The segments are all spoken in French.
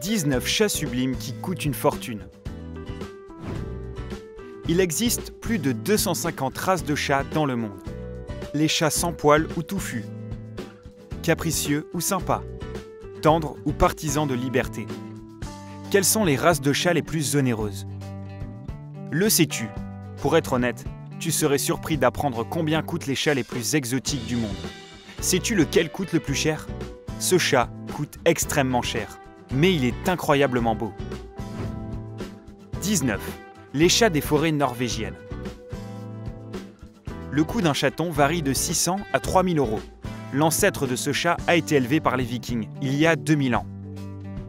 19 chats sublimes qui coûtent une fortune. Il existe plus de 250 races de chats dans le monde. Les chats sans poils ou touffus, capricieux ou sympas, tendres ou partisans de liberté. Quelles sont les races de chats les plus onéreuses? Le sais-tu? Pour être honnête, tu serais surpris d'apprendre combien coûtent les chats les plus exotiques du monde. Sais-tu lequel coûte le plus cher? Ce chat coûte extrêmement cher, mais il est incroyablement beau. 19. Les chats des forêts norvégiennes. Le coût d'un chaton varie de 600 à 3000 €. L'ancêtre de ce chat a été élevé par les Vikings il y a 2000 ans.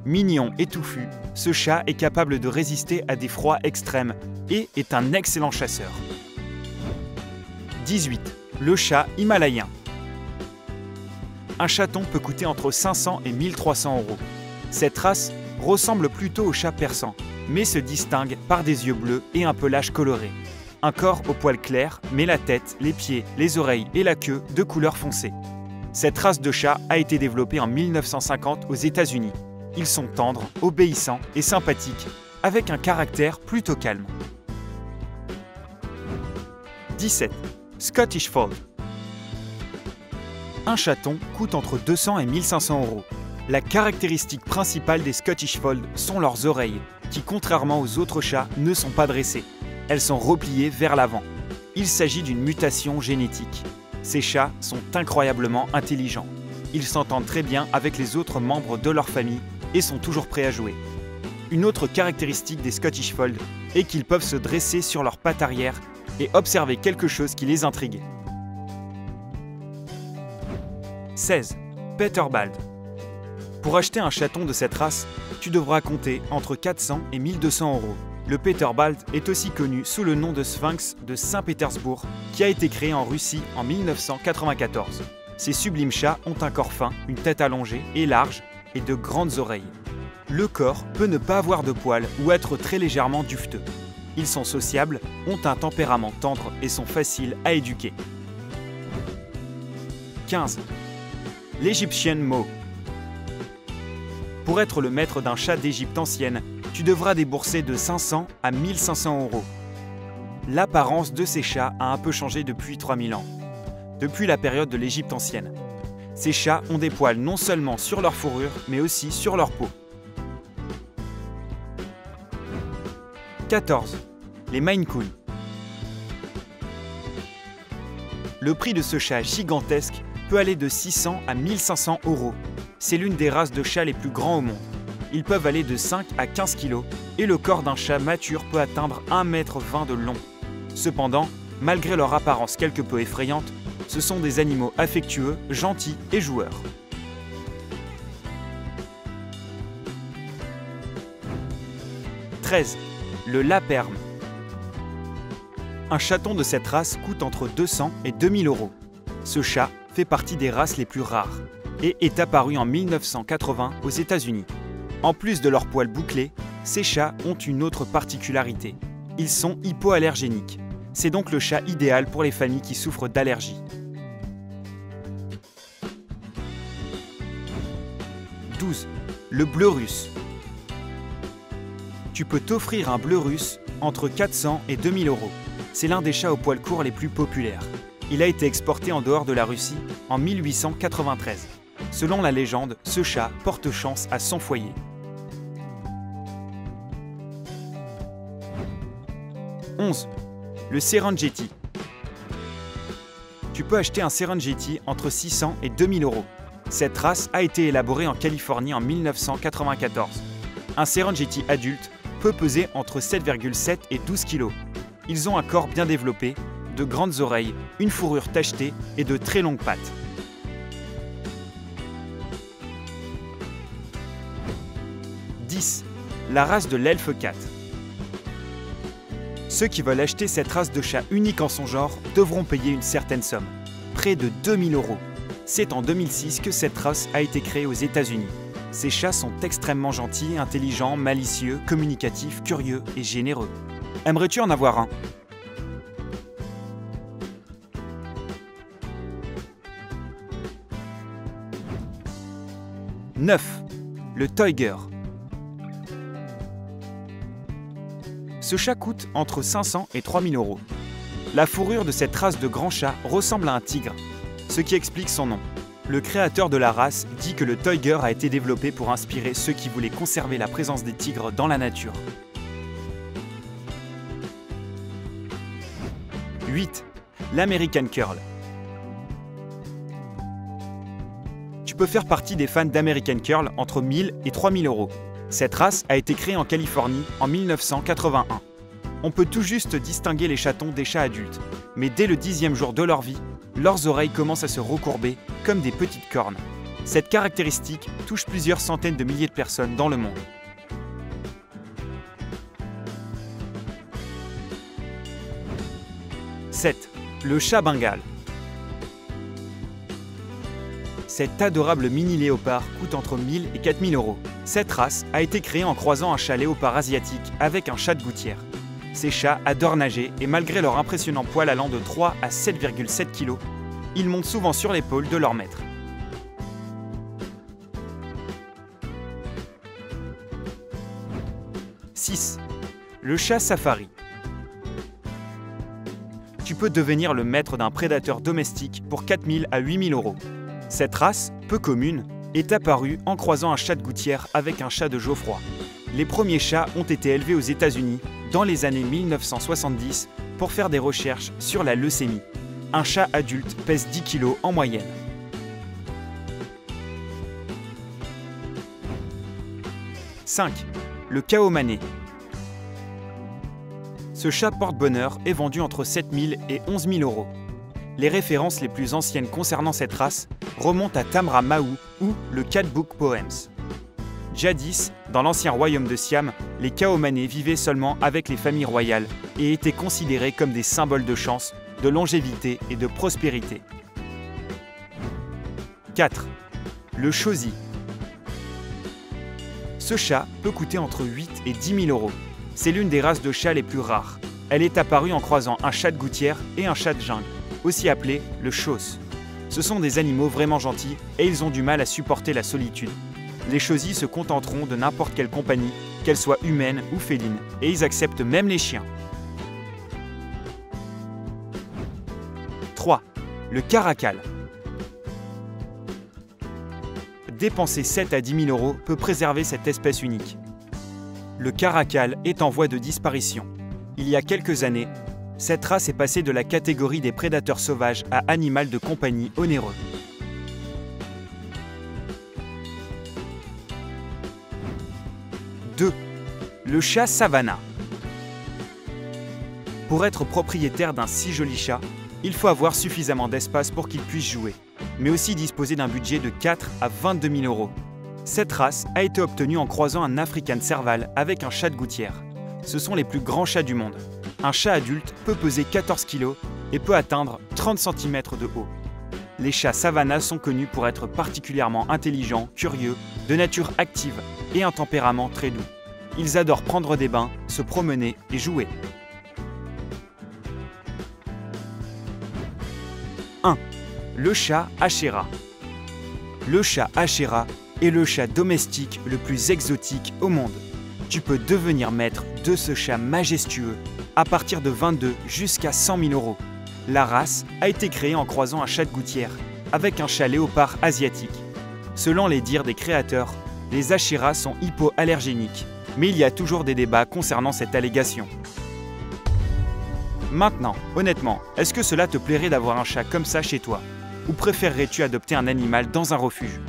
Mignon et touffu, ce chat est capable de résister à des froids extrêmes et est un excellent chasseur. 18. Le chat himalayen. Un chaton peut coûter entre 500 et 1300 €. Cette race ressemble plutôt au chat persan, mais se distingue par des yeux bleus et un pelage coloré. Un corps au poil clair, mais la tête, les pieds, les oreilles et la queue de couleur foncée. Cette race de chat a été développée en 1950 aux États-Unis. Ils sont tendres, obéissants et sympathiques, avec un caractère plutôt calme. 17. Scottish Fold. Un chaton coûte entre 200 et 1500 €. La caractéristique principale des Scottish Fold sont leurs oreilles, qui contrairement aux autres chats ne sont pas dressées. Elles sont repliées vers l'avant. Il s'agit d'une mutation génétique. Ces chats sont incroyablement intelligents. Ils s'entendent très bien avec les autres membres de leur famille et sont toujours prêts à jouer. Une autre caractéristique des Scottish Fold est qu'ils peuvent se dresser sur leurs pattes arrière et observer quelque chose qui les intrigue. 16. Peterbald. Pour acheter un chaton de cette race, tu devras compter entre 400 et 1200 €. Le Peterbald est aussi connu sous le nom de Sphinx de Saint-Pétersbourg, qui a été créé en Russie en 1994. Ces sublimes chats ont un corps fin, une tête allongée et large, et de grandes oreilles. Le corps peut ne pas avoir de poils ou être très légèrement duveteux. Ils sont sociables, ont un tempérament tendre et sont faciles à éduquer. 15. L'Egyptian Moe. Pour être le maître d'un chat d'Égypte ancienne, tu devras débourser de 500 à 1500 €. L'apparence de ces chats a un peu changé depuis 3000 ans, depuis la période de l'Égypte ancienne. Ces chats ont des poils non seulement sur leur fourrure, mais aussi sur leur peau. 14. Les Maine Coon. Le prix de ce chat gigantesque peut aller de 600 à 1500 €. C'est l'une des races de chats les plus grands au monde. Ils peuvent aller de 5 à 15 kg et le corps d'un chat mature peut atteindre 1,20 m de long. Cependant, malgré leur apparence quelque peu effrayante, ce sont des animaux affectueux, gentils et joueurs. 13. Le Laperme. Un chaton de cette race coûte entre 200 et 2000 €. Ce chat fait partie des races les plus rares et est apparu en 1980 aux États-Unis. En plus de leurs poils bouclés, ces chats ont une autre particularité. Ils sont hypoallergéniques. C'est donc le chat idéal pour les familles qui souffrent d'allergies. 12. Le bleu russe. Tu peux t'offrir un bleu russe entre 400 et 2000 €. C'est l'un des chats aux poils courts les plus populaires. Il a été exporté en dehors de la Russie en 1893. Selon la légende, ce chat porte chance à son foyer. 11. Le Serengeti. Tu peux acheter un Serengeti entre 600 et 2000 €. Cette race a été élaborée en Californie en 1994. Un Serengeti adulte peut peser entre 7,7 et 12 kg. Ils ont un corps bien développé, de grandes oreilles, une fourrure tachetée et de très longues pattes. 10. La race de l'Elf Cat. Ceux qui veulent acheter cette race de chat unique en son genre devront payer une certaine somme, près de 2000 €. C'est en 2006 que cette race a été créée aux États-Unis. Ces chats sont extrêmement gentils, intelligents, malicieux, communicatifs, curieux et généreux. Aimerais-tu en avoir un? 9. Le Toiger. Ce chat coûte entre 500 et 3000 €. La fourrure de cette race de grand chat ressemble à un tigre, ce qui explique son nom. Le créateur de la race dit que le Toyger a été développé pour inspirer ceux qui voulaient conserver la présence des tigres dans la nature. 8. L'American Curl. Tu peux faire partie des fans d'American Curl entre 1000 et 3000 €. Cette race a été créée en Californie en 1981. On peut tout juste distinguer les chatons des chats adultes, mais dès le 10e jour de leur vie, leurs oreilles commencent à se recourber comme des petites cornes. Cette caractéristique touche plusieurs centaines de milliers de personnes dans le monde. 7. Le chat bengale. Cet adorable mini léopard coûte entre 1000 et 4000 €. Cette race a été créée en croisant un chat léopard asiatique avec un chat de gouttière. Ces chats adorent nager et malgré leur impressionnant poil allant de 3 à 7,7 kg, ils montent souvent sur l'épaule de leur maître. 6. Le chat safari. Tu peux devenir le maître d'un prédateur domestique pour 4000 à 8000 €. Cette race, peu commune, est apparue en croisant un chat de gouttière avec un chat de Geoffroy. Les premiers chats ont été élevés aux États-Unis dans les années 1970 pour faire des recherches sur la leucémie. Un chat adulte pèse 10 kg en moyenne. 5. Le Caomanais. Ce chat porte-bonheur est vendu entre 7000 et 11 000 €. Les références les plus anciennes concernant cette race remontent à Tamra Mahou ou le Cat Book Poems. Jadis, dans l'ancien royaume de Siam, les Caomanais vivaient seulement avec les familles royales et étaient considérés comme des symboles de chance, de longévité et de prospérité. 4. Le Chausie. Ce chat peut coûter entre 8 et 10 000 €. C'est l'une des races de chats les plus rares. Elle est apparue en croisant un chat de gouttière et un chat de jungle, aussi appelé le Chausse. Ce sont des animaux vraiment gentils et ils ont du mal à supporter la solitude. Les Chausies se contenteront de n'importe quelle compagnie, qu'elle soit humaine ou féline, et ils acceptent même les chiens. 3. Le Caracal. Dépenser 7 à 10 000 € peut préserver cette espèce unique. Le Caracal est en voie de disparition. Il y a quelques années, cette race est passée de la catégorie des prédateurs sauvages à animal de compagnie onéreux. 2. Le chat Savannah. Pour être propriétaire d'un si joli chat, il faut avoir suffisamment d'espace pour qu'il puisse jouer, mais aussi disposer d'un budget de 4 à 22 000 €. Cette race a été obtenue en croisant un African Serval avec un chat de gouttière. Ce sont les plus grands chats du monde. Un chat adulte peut peser 14 kg et peut atteindre 30 cm de haut. Les chats Savannah sont connus pour être particulièrement intelligents, curieux, de nature active et un tempérament très doux. Ils adorent prendre des bains, se promener et jouer. 1. Le chat Ashera. Le chat Ashera est le chat domestique le plus exotique au monde. Tu peux devenir maître de ce chat majestueux à partir de 22 jusqu'à 100 000 €. La race a été créée en croisant un chat de gouttière avec un chat léopard asiatique. Selon les dires des créateurs, les Ashera sont hypoallergéniques, mais il y a toujours des débats concernant cette allégation. Maintenant, honnêtement, est-ce que cela te plairait d'avoir un chat comme ça chez toi? Ou préférerais-tu adopter un animal dans un refuge?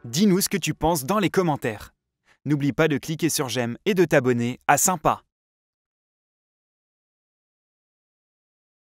Dis-nous ce que tu penses dans les commentaires. N'oublie pas de cliquer sur j'aime et de t'abonner à Sympa.